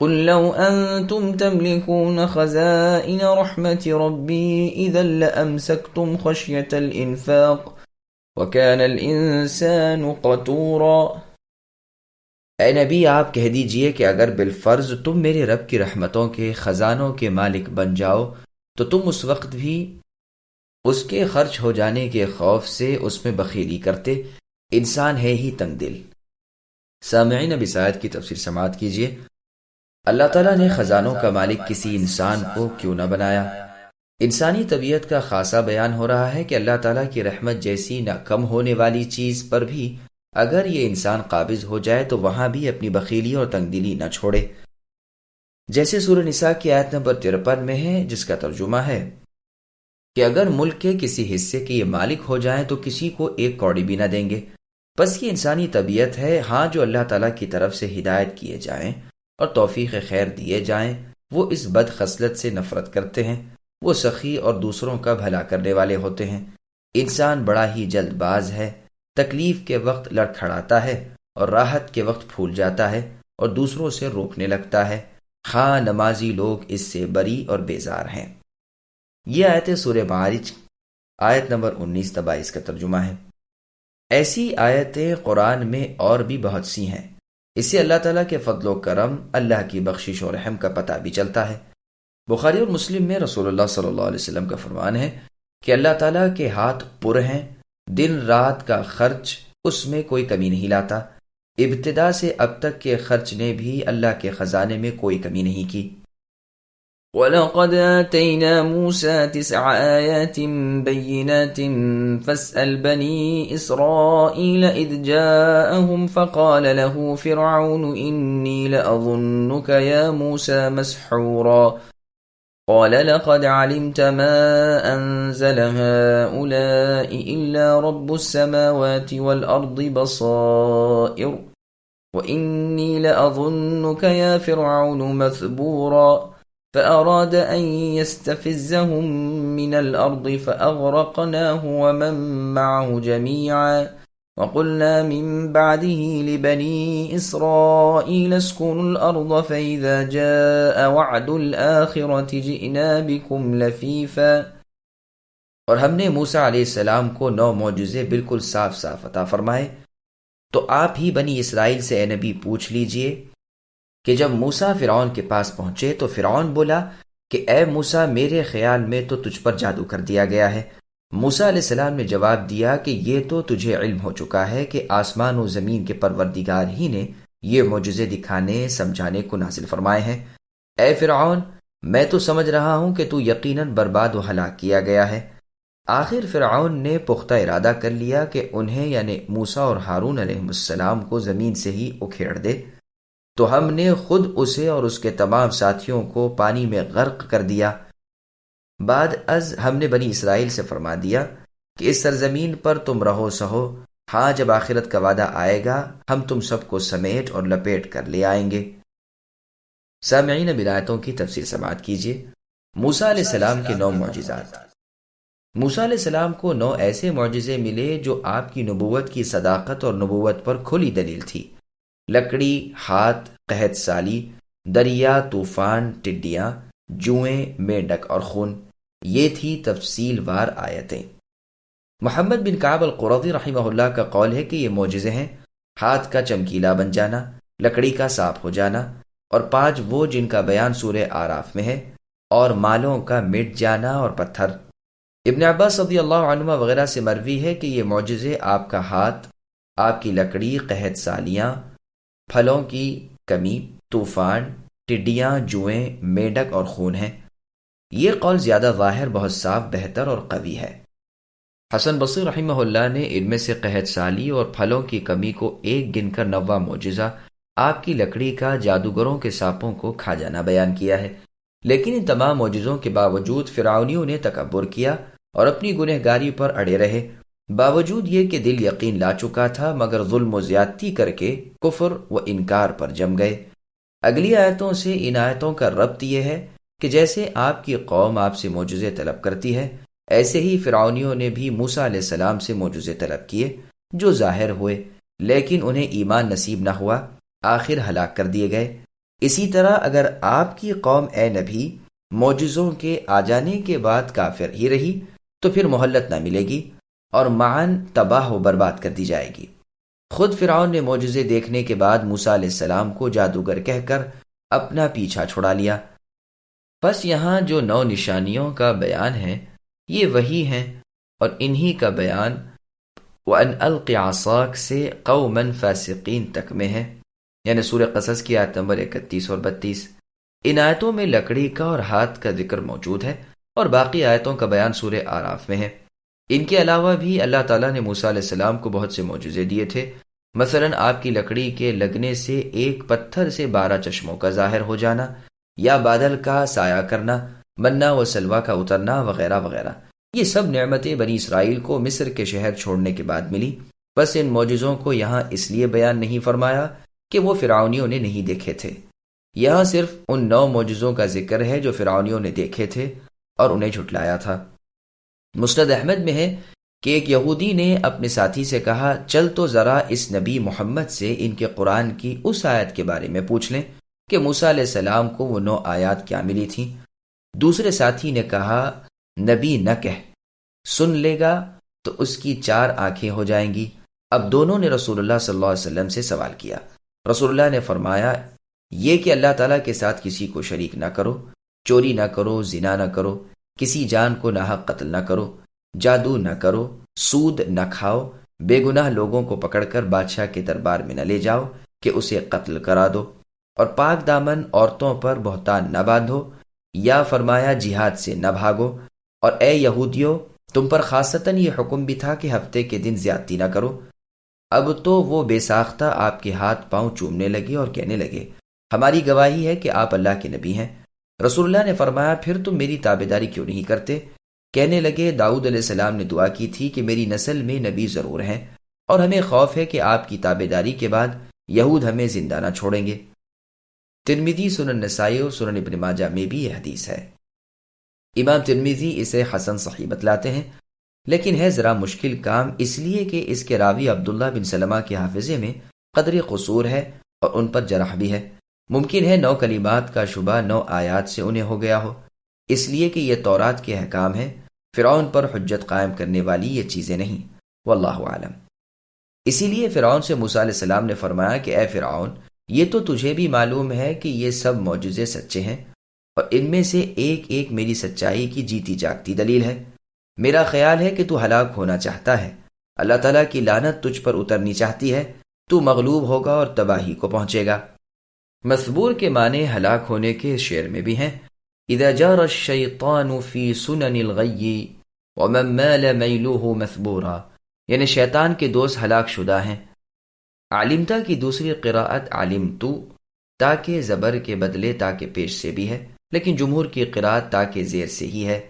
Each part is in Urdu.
قل لو أنتم تملكون خزائن رحمة ربي إذا لأمسكتم خشية الإنفاق وكان الإنسان قتورا۔ اے نبی، آپ کہہ دیجئے کہ اگر بالفرض تم میرے رب کی رحمتوں کے خزانوں کے مالک بن جاؤ تو تم اس وقت بھی اس کے خرچ ہو جانے کے خوف سے اس میں بخیلی کرتے۔ انسان ہے ہی تنگ دل۔ سامعین، اب اس آیت کی تفسیر سماعت کیجئے۔ اللہ تعالیٰ نے خزانوں کا مالک کسی انسان کو کیوں نہ بنایا؟ انسانی طبیعت کا خاصا بیان ہو رہا ہے کہ اللہ تعالیٰ کی رحمت جیسی نہ کم ہونے والی چیز پر بھی اگر یہ انسان قابض ہو جائے تو وہاں بھی اپنی بخیلی اور تنگ دلی نہ چھوڑے، جیسے سورہ نساء کی آیت نمبر 53 میں ہے، جس کا ترجمہ ہے کہ اگر ملک کے کسی حصے کے یہ مالک ہو جائیں تو کسی کو ایک کوڑی بھی نہ دیں گے۔ بس یہ انسانی طبیعت ہے۔ ہاں، جو اللہ تعالیٰ کی طرف سے ہدایت کیے جائیں اور توفیق خیر دیے جائیں وہ اس بد خصلت سے نفرت کرتے ہیں، وہ سخی اور دوسروں کا بھلا کرنے والے ہوتے ہیں۔ انسان بڑا ہی جلد باز ہے، تکلیف کے وقت لڑکھڑاتا ہے اور راحت کے وقت پھول جاتا ہے اور دوسروں سے روکنے لگتا ہے۔ ہاں، نمازی لوگ اس سے بری اور بیزار ہیں۔ یہ آیت سورہ معارج آیت نمبر 19 تا 22 کا ترجمہ ہے۔ ایسی آیتیں قرآن میں اور بھی بہت سی ہیں۔ اس سے اللہ تعالیٰ کے فضل و کرم، اللہ کی بخشش و رحم کا پتہ بھی چلتا ہے۔ بخاری اور مسلم میں رسول اللہ صلی اللہ علیہ وسلم کا فرمان ہے کہ اللہ تعالیٰ کے ہاتھ پر ہیں، دن رات کا خرچ اس میں کوئی کمی نہیں لاتا۔ ابتدا سے اب تک کے خرچ نے بھی اللہ کے خزانے میں کوئی کمی نہیں کی۔ وَلَقَدْ آتَيْنَا مُوسَى 9 آيَاتٍ بَيِّنَاتٍ فَاسْأَلْ بَنِي إِسْرَائِيلَ إِذْ جَاءَهُمْ فَقَالَ لَهُ فِرْعَوْنُ إِنِّي لَأَظُنُّكَ يَا مُوسَى مَسْحُورًا قَالَ لَقَدْ عَلِمْتَ مَا أَنزَلَ هَؤُلَاءِ إِلَّا رَبُّ السَّمَاوَاتِ وَالْأَرْضِ بَصَائِرُ وَإِنِّي لَأَظُنُّكَ يَا فِرْعَوْنُ مَثْبُورًا فأراد أن يستفزهم من الأرض فأغرقناه ومن معه جميعا وقلنا من بعده لبني إسرائيل اسكنوا الأرض فإذا جاء وعد الآخرة جئنا بكم لفيفا۔ اور ہم نے موسیٰ علیہ السلام کو 9 معجزے بالکل صاف صاف عطا فرمائے۔ تو آپ ہی بنی اسرائیل سے اے نبی پوچھ لیجئے کہ جب موسیٰ فرعون کے پاس پہنچے تو فرعون بولا کہ اے موسیٰ، میرے خیال میں تو تجھ پر جادو کر دیا گیا ہے۔ موسیٰ علیہ السلام نے جواب دیا کہ یہ تو تجھے علم ہو چکا ہے کہ آسمان و زمین کے پروردگار ہی نے یہ معجزے دکھانے سمجھانے کو نازل فرمائے ہیں۔ اے فرعون، میں تو سمجھ رہا ہوں کہ تو یقیناً برباد و ہلاک کیا گیا ہے۔ آخر فرعون نے پختہ ارادہ کر لیا کہ انہیں یعنی موسیٰ اور ہارون علیہ السلام کو زمین سے ہی اکھیڑ دے، تو ہم نے خود اسے اور اس کے تمام ساتھیوں کو پانی میں غرق کر دیا۔ بعد از ہم نے بنی اسرائیل سے فرما دیا کہ اس سرزمین پر تم رہو سہو، ہاں جب آخرت کا وعدہ آئے گا ہم تم سب کو سمیٹ اور لپیٹ کر لے آئیں گے۔ سامعین، اب آیتوں کی تفسیر سماعت کیجیے۔ موسیٰ علیہ السلام کے 9 معجزات۔ موسیٰ علیہ السلام کو 9 ایسے معجزے ملے جو آپ کی نبوت کی صداقت اور نبوت پر کھلی دلیل تھی۔ لکڑی، ہاتھ، قحط سالی، دریا، طوفان، ٹڈیاں، جوئیں، میںڈک اور خون، یہ تھی تفصیل وار آیتیں۔ محمد بن کعب القرظی رحمہ اللہ کا قول ہے کہ یہ معجزے ہیں ہاتھ کا چمکیلا بن جانا، لکڑی کا صاف ہو جانا، اور 5 وہ جن کا بیان سورہ اعراف میں ہے، اور مالوں کا مٹ جانا اور پتھر۔ ابن عباس رضی اللہ عنہما وغیرہ سے مروی ہے کہ یہ معجزے آپ کا ہاتھ، آپ کی لکڑی، قحط سالیاں، پھلوں کی کمی، طوفان، ٹڈیاں، جوئیں، میڈک اور خون ہیں۔ یہ قول زیادہ ظاہر، بہت صاف، بہتر اور قوی ہے۔ حسن بصری رحمہ اللہ نے ان میں سے قحط سالی اور پھلوں کی کمی کو ایک گن کر 9واں معجزہ آپ کی لکڑی کا جادوگروں کے سانپوں کو کھا جانا بیان کیا ہے۔ لیکن ان تمام معجزوں کے باوجود فرعونیوں نے تکبر کیا اور اپنی گنہگاری پر اڑے رہے۔ باوجود یہ کہ دل یقین لا چکا تھا، مگر ظلم و زیادتی کر کے کفر و انکار پر جم گئے۔ اگلی آیتوں سے ان آیتوں کا ربط یہ ہے کہ جیسے آپ کی قوم آپ سے معجزے طلب کرتی ہے، ایسے ہی فرعونیوں نے بھی موسیٰ علیہ السلام سے معجزے طلب کیے جو ظاہر ہوئے، لیکن انہیں ایمان نصیب نہ ہوا، آخر ہلاک کر دیے گئے۔ اسی طرح اگر آپ کی قوم اے نبی معجزوں کے آ جانے کے بعد کافر ہی رہی تو پھر مہلت نہ ملے گی اور معاً تباہ و برباد کر دی جائے گی۔ خود فرعون نے معجزے دیکھنے کے بعد موسیٰ علیہ السلام کو جادوگر کہہ کر اپنا پیچھا چھڑا لیا۔ بس یہاں جو 9 نشانیوں کا بیان ہے یہ وہی ہیں، اور انہی کا بیان وَأَنْ أَلْقِ عَصَاكَ سے قَوْمًا فَاسِقِينَ تک میں ہے، یعنی سورہ قصص کی آیت نمبر 31 اور 32۔ ان آیتوں میں لکڑی کا اور ہاتھ کا ذکر موجود ہے، اور باقی آیتوں کا بیان سورہ اعراف میں ہے۔ ان کے علاوہ بھی اللہ تعالیٰ نے موسیٰ علیہ السلام کو بہت سے معجزے دیے تھے، مثلا آپ کی لکڑی کے لگنے سے ایک پتھر سے 12 چشموں کا ظاہر ہو جانا، یا بادل کا سایہ کرنا، منا و سلوا کا اترنا وغیرہ وغیرہ۔ یہ سب نعمتیں بنی اسرائیل کو مصر کے شہر چھوڑنے کے بعد ملی۔ بس ان معجزوں کو یہاں اس لیے بیان نہیں فرمایا کہ وہ فرعونیوں نے نہیں دیکھے تھے، یہاں صرف ان 9 معجزوں کا ذکر ہے جو فرعونیوں نے دیکھے تھے اور انہیں جھٹلایا تھا۔ مسند احمد میں ہے کہ ایک یہودی نے اپنے ساتھی سے کہا، چل تو ذرا اس نبی محمد سے ان کے قرآن کی اس آیت کے بارے میں پوچھ لیں کہ موسیٰ علیہ السلام کو وہ 9 آیات کیا ملی تھیں۔ دوسرے ساتھی نے کہا، نبی نہ کہہ، سن لے گا تو اس کی 4 آنکھیں ہو جائیں گی۔ اب دونوں نے رسول اللہ صلی اللہ علیہ وسلم سے سوال کیا۔ رسول اللہ نے فرمایا، یہ کہ اللہ تعالیٰ کے ساتھ کسی کو شریک نہ کرو، چوری نہ کرو، زنا نہ کرو، کسی جان کو ناحق قتل نہ کرو، جادو نہ کرو، سود نہ کھاؤ، بے گناہ لوگوں کو پکڑ کر بادشاہ کے دربار میں نہ لے جاؤ کہ اسے قتل کرا دو، اور پاک دامن عورتوں پر بہتان نہ باندھو، یا فرمایا جہاد سے نہ بھاگو، اور اے یہودیو تم پر خاصتاً یہ حکم بھی تھا کہ ہفتے کے دن زیادتی نہ کرو۔ اب تو وہ بے ساختہ آپ کے ہاتھ پاؤں چومنے لگے اور کہنے لگے، ہماری گواہی ہے کہ آپ اللہ کے نبی ہیں۔ رسول اللہ نے فرمایا، پھر تم میری تابعداری کیوں نہیں کرتے؟ کہنے لگے، داؤد علیہ السلام نے دعا کی تھی کہ میری نسل میں نبی ضرور ہیں، اور ہمیں خوف ہے کہ آپ کی تابعداری کے بعد یہود ہمیں زندہ نہ چھوڑیں گے۔ ترمذی، سنن نسائی اور سنن ابن ماجہ میں بھی یہ حدیث ہے۔ امام ترمذی اسے حسن صحیح بتلاتے ہیں، لیکن ہے ذرا مشکل کام، اس لیے کہ اس کے راوی عبداللہ بن سلمہ کے حافظے میں قدر قصور ہے اور ان پر جرح بھی ہے۔ ممکن ہے 9 کلمات کا شبہ 9 آیات سے انہیں ہو گیا ہو، اس لیے کہ یہ تورات کے احکام ہیں، فرعون پر حجت قائم کرنے والی یہ چیزیں نہیں، واللہ عالم۔ اسی لیے فرعون سے موسیٰ علیہ السلام نے فرمایا کہ اے فرعون، یہ تو تجھے بھی معلوم ہے کہ یہ سب معجزے سچے ہیں، اور ان میں سے ایک ایک میری سچائی کی جیتی جاگتی دلیل ہے۔ میرا خیال ہے کہ تو ہلاک ہونا چاہتا ہے، اللہ تعالیٰ کی لعنت تجھ پر اترنی چاہتی ہے، تو مغلوب ہوگا اور تباہی کو پہنچے گا۔ مسبور کے معنی ہلاک ہونے کے شعر میں بھی ہیں، اذا جار الشیطان فی سنن الغی ومن مال میلوہ مسبورا، یعنی شیطان کے دوست ہلاک شدہ ہیں۔ علمتا کی دوسری قراءت علمتو، تاکہ زبر کے بدلے تاکہ پیش سے بھی ہے، لیکن جمہور کی قراءت تاکہ زیر سے ہی ہے،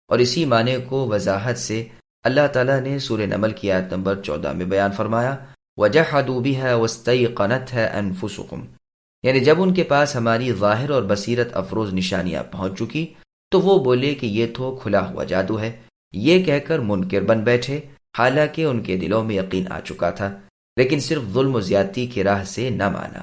اور اسی معنی کو وضاحت سے اللہ تعالیٰ نے سورہ نمل کی آیت نمبر 14 میں بیان فرمایا، وَجَحَدُوا بِهَا وَاسْتَيْقَنَتْهَا أَنفُسُهُمْ، یعنی جب ان کے پاس ہماری ظاہر اور بصیرت افروز نشانیاں پہنچ چکی تو وہ بولے کہ یہ تو کھلا ہوا جادو ہے، یہ کہہ کر منکر بن بیٹھے، حالانکہ ان کے دلوں میں یقین آ چکا تھا، لیکن صرف ظلم و زیادتی کی راہ سے نہ مانا۔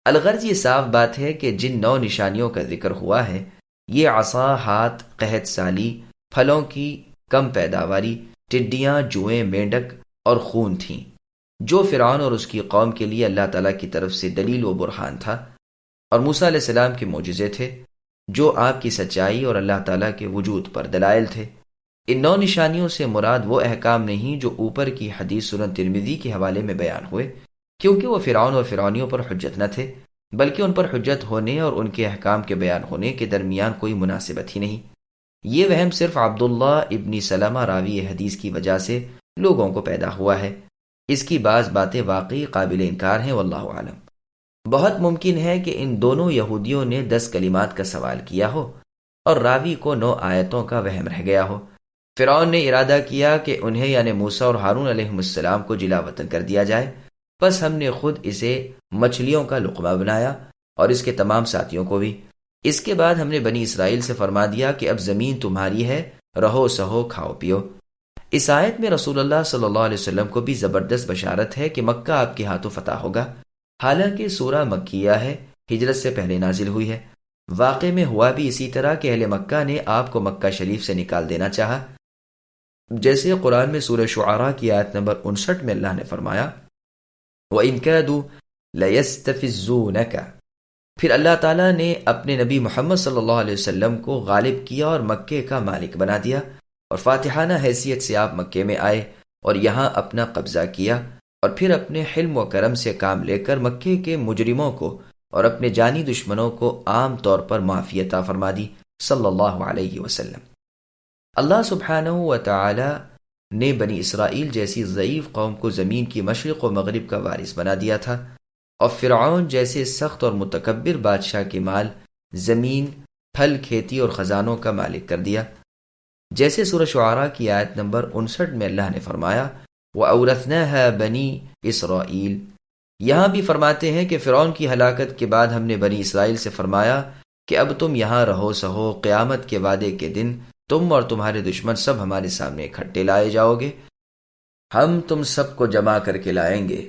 الغرض یہ صاف بات ہے کہ جن 9 نشانیوں کا ذکر ہوا ہے، یہ عصا، ہاتھ، قحط سالی، پھلوں کی کم پیداواری، ٹڈیاں، جوئیں، مینڈک اور خون تھیں، جو فرعون اور اس کی قوم کے لیے اللہ تعالیٰ کی طرف سے دلیل و برہان تھا، اور موسیٰ علیہ السلام کے معجزے تھے جو آپ کی سچائی اور اللہ تعالیٰ کے وجود پر دلائل تھے۔ ان 9 نشانیوں سے مراد وہ احکام نہیں جو اوپر کی حدیث سنن ترمذی کے حوالے میں بیان ہوئے، کیونکہ وہ فرعون اور فرعونیوں پر حجت نہ تھے، بلکہ ان پر حجت ہونے اور ان کے احکام کے بیان ہونے کے درمیان کوئی مناسبت ہی نہیں۔ یہ وہم صرف عبداللہ ابن سلمہ راوی حدیث کی وجہ سے لوگوں کو پیدا ہوا ہے، اس کی بعض باتیں واقعی قابل انکار ہیں، واللہ عالم۔ بہت ممکن ہے کہ ان دونوں یہودیوں نے 10 کلمات کا سوال کیا ہو اور راوی کو 9 آیتوں کا وہم رہ گیا ہو۔ فرعون نے ارادہ کیا کہ انہیں یعنی موسیٰ اور ہارون علیہ السلام کو جلا وطن کر دیا جائے، بس ہم نے خود اسے مچھلیوں کا لقمہ بنایا اور اس کے تمام ساتھیوں کو بھی۔ اس کے بعد ہم نے بنی اسرائیل سے فرما دیا کہ اب زمین تمہاری ہے، رہو سہو کھاؤ پیو۔ اس آیت میں رسول اللہ صلی اللہ علیہ وسلم کو بھی زبردست بشارت ہے کہ مکہ آپ کے ہاتھوں فتح ہوگا، حالانکہ سورہ مکیہ ہے، ہجرت سے پہلے نازل ہوئی ہے۔ واقع میں ہوا بھی اسی طرح کہ اہل مکہ نے آپ کو مکہ شریف سے نکال دینا چاہا، جیسے قرآن میں سورہ شعراء کی آیت نمبر 59 میں اللہ نے فرمایا وَإِن كَادُوا لَيَسْتَفِزُّونَكَ۔ پھر اللہ تعالیٰ نے اپنے نبی محمد صلی اللہ علیہ وسلم کو غالب کیا اور مکے کا مالک بنا دیا، اور فاتحانہ حیثیت سے آپ مکے میں آئے اور یہاں اپنا قبضہ کیا، اور پھر اپنے حلم و کرم سے کام لے کر مکے کے مجرموں کو اور اپنے جانی دشمنوں کو عام طور پر معافی عطا فرما دی صلی اللہ علیہ وسلم۔ اللہ سبحانہ و تعالی نے بنی اسرائیل جیسی ضعیف قوم کو زمین کی مشرق و مغرب کا وارث بنا دیا تھا، اور فرعون جیسے سخت اور متکبر بادشاہ کے مال، زمین، پھل، کھیتی اور خزانوں کا مالک کر دیا، جیسے سورہ شعراء کی آیت نمبر 59 میں اللہ نے فرمایا وَأَوْرَثْنَاهَا بَنِي إِسْرَائِيل۔ یہاں بھی فرماتے ہیں کہ فرعون کی ہلاکت کے بعد ہم نے بنی اسرائیل سے فرمایا کہ اب تم یہاں رہو سہو، قیامت کے وعدے کے دن تم اور تمہارے دشمن سب ہمارے سامنے اکٹھے لائے جاؤ گے، ہم تم سب کو جمع کر کے لائیں گے۔